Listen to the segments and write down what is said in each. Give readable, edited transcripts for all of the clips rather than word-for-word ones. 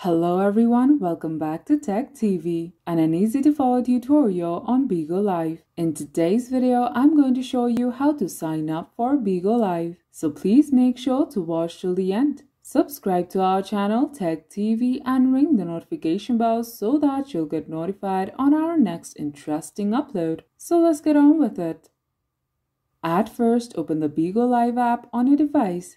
Hello everyone, welcome back to Tech TV and an easy to follow tutorial on Bigo Live. In today's video, I'm going to show you how to sign up for Bigo Live. So please make sure to watch till the end. Subscribe to our channel Tech TV and ring the notification bell so that you'll get notified on our next interesting upload. So let's get on with it. At first, open the Bigo Live app on your device.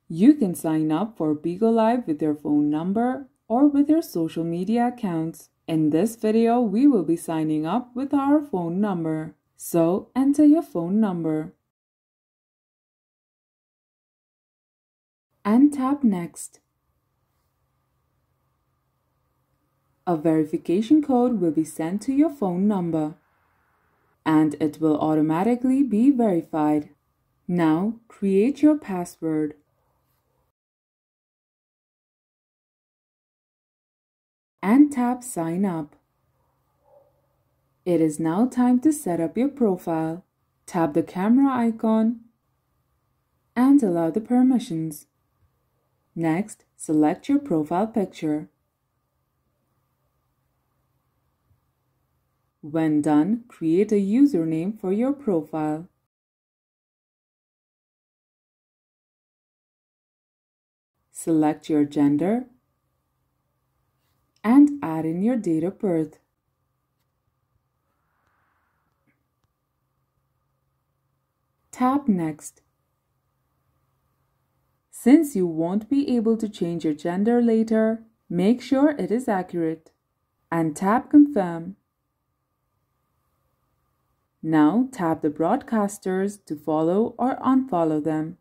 You can sign up for Bigo Live with your phone number or with your social media accounts. In this video, we will be signing up with our phone number. So enter your phone number and tap Next. A verification code will be sent to your phone number and it will automatically be verified. Now create your password. And tap Sign Up. It is now time to set up your profile. Tap the camera icon and allow the permissions. Next, select your profile picture. When done, create a username for your profile. Select your gender and add in your date of birth. Tap Next. Since you won't be able to change your gender later, make sure it is accurate and tap Confirm. Now tap the broadcasters to follow or unfollow them.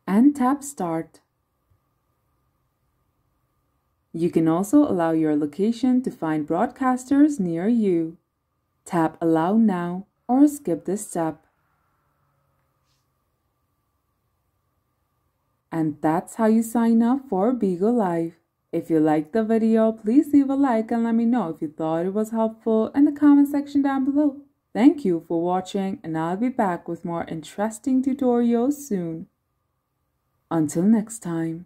And tap Start. You can also allow your location to find broadcasters near you. Tap Allow Now or skip this step. And that's how you sign up for Bigo Live. If you liked the video, please leave a like and let me know if you thought it was helpful in the comment section down below. Thank you for watching and I'll be back with more interesting tutorials soon. Until next time.